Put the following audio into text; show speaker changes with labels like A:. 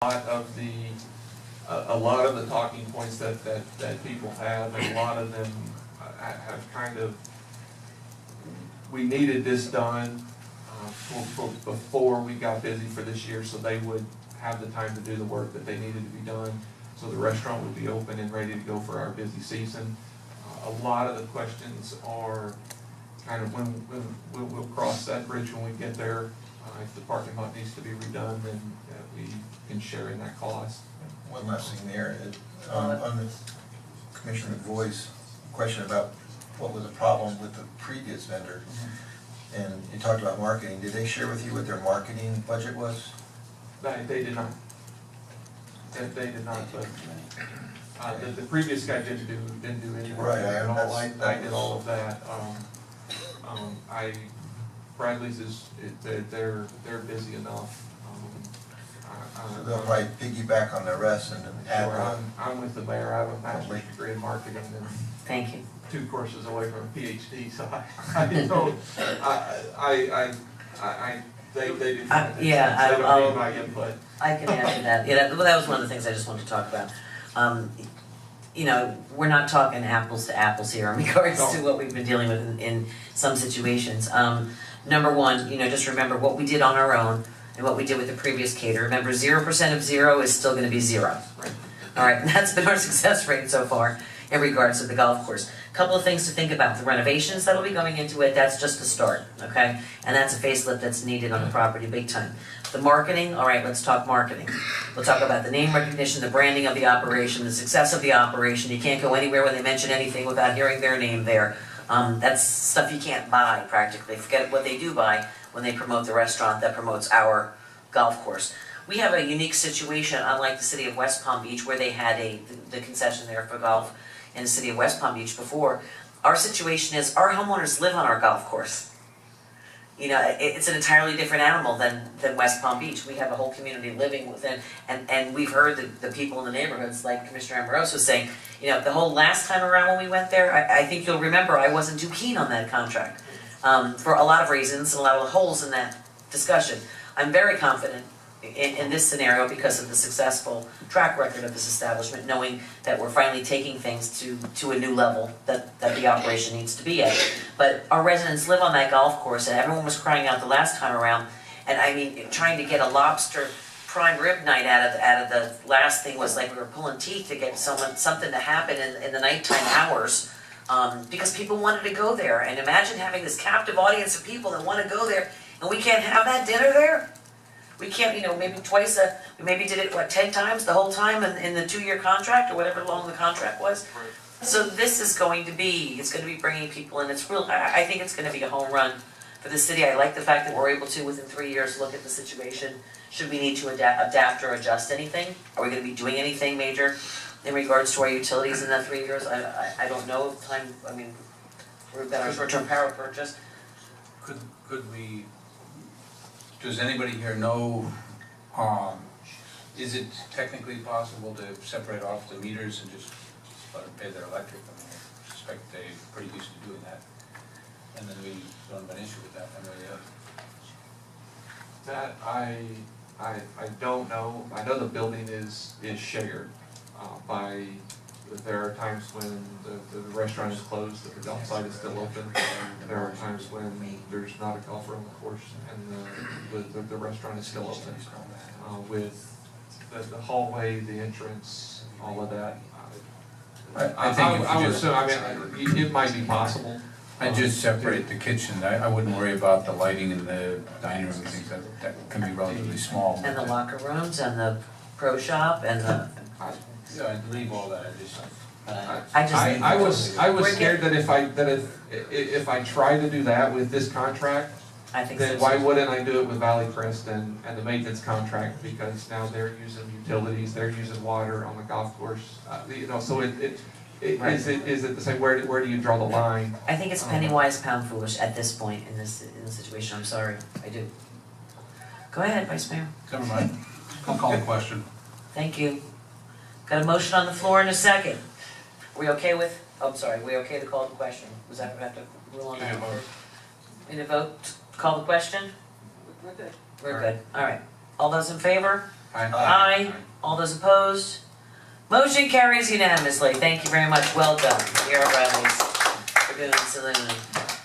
A: lot of the a lot of the talking points that people have, and a lot of them have kind of, we needed this done before we got busy for this year, so they would have the time to do the work that they needed to be done, so the restaurant would be open and ready to go for our busy season. A lot of the questions are kind of when we'll cross that bridge when we get there. If the parking lot needs to be redone, then we can share in that cost.
B: One last thing there, on the Commissioner McVoy's question about what was the problem with the previous vendor, and you talked about marketing. Did they share with you what their marketing budget was?
A: They did not. They did not, but the previous guy didn't do any work at all. I did all of that. Bradley's they're busy enough.
B: So they'll probably piggyback on the rest and add
A: Sure,
B: on.
A: I'm with the mayor. I have a master's degree in marketing and
C: Thank you.
A: 2 courses away from a PhD, so I don't, they do.
C: Yeah,
A: They don't need my input.
C: I can answer that. Yeah, that was one of the things I just wanted to talk about. You know, we're not talking apples to apples here in regards to what we've been dealing with in some situations. Number one, you know, just remember what we did on our own and what we did with the previous caterer. Remember, 0% of 0 is still going to be 0.
A: Right.
C: All right, and that's been our success rate so far in regards to the golf course. A couple of things to think about. The renovations that'll be going into it, that's just the start, okay? And that's a facelift that's needed on the property big time. The marketing, all right, let's talk marketing. We'll talk about the name recognition, the branding of the operation, the success of the operation. You can't go anywhere when they mention anything without hearing their name there. That's stuff you can't buy practically. Forget what they do buy when they promote the restaurant that promotes our golf course. We have a unique situation, unlike the city of West Palm Beach, where they had the concession there for golf in the city of West Palm Beach before. Our situation is our homeowners live on our golf course. You know, it's an entirely different animal than West Palm Beach. We have a whole community living within, and we've heard the people in the neighborhoods, like Commissioner Amoroso was saying, you know, the whole last time around when we went there, I think you'll remember I wasn't too keen on that contract for a lot of reasons and a lot of holes in that discussion. I'm very confident in this scenario because of the successful track record of this establishment, knowing that we're finally taking things to a new level that the operation needs to be at. But our residents live on that golf course, and everyone was crying out the last time around, and I mean, trying to get a lobster prime rib night out of the last thing was like we were pulling teeth to get something to happen in the nighttime hours, because people wanted to go there. And imagine having this captive audience of people that want to go there, and we can't have that dinner there? We can't, you know, maybe we maybe did it, 10 times the whole time in the 2-year contract or whatever long the contract was. So this is going to be, it's going to be bringing people in. It's real, I think it's going to be a home run for the city. I like the fact that we're able to, within 3 years, look at the situation. Should we need to adapt or adjust anything? Are we going to be doing anything major in regards to our utilities in that 3 years? I don't know. I mean, we've got our short-term power purchase.
D: Could we, does anybody here know, is it technically possible to separate off the meters and just let them pay their electric? I mean, I suspect they're pretty used to doing that. And then we don't have an issue with that one way or the other.
A: That I don't know. I know the building is shared by. There are times when the restaurant is closed, the golf site is still open. There are times when there's not a golfer on the course and the restaurant is still open. With the hallway, the entrance, all of that.
D: I think
A: I would assume, I mean, it might be possible.
D: I'd just separate the kitchen. I wouldn't worry about the lighting in the dining room and things. That can be relatively small.
C: And the locker rooms and the pro shop and the.
D: Yeah, I'd leave all that.
A: I was scared that if I try to do that with this contract,
C: I think so.
A: then why wouldn't I do it with Valley Crest and the maintenance contract? Because now they're using utilities, they're using water on the golf course. You know, so
C: Right.
A: is it the same? Where do you draw the line?
C: I think it's penny wise, pound foolish at this point in this situation. I'm sorry, I do. Go ahead, Vice Mayor.
D: Never mind. I'll call the question.
C: Thank you. Got a motion on the floor in a second. We okay with? Oh, I'm sorry. We okay to call the question? Was that we have to rule on that? In a vote, call the question. We're good. We're good. All right. All those in favor? Aye. All those opposed? Motion carries unanimously. Thank you very much. Well done. You're O'Reilly's for doing Saloon.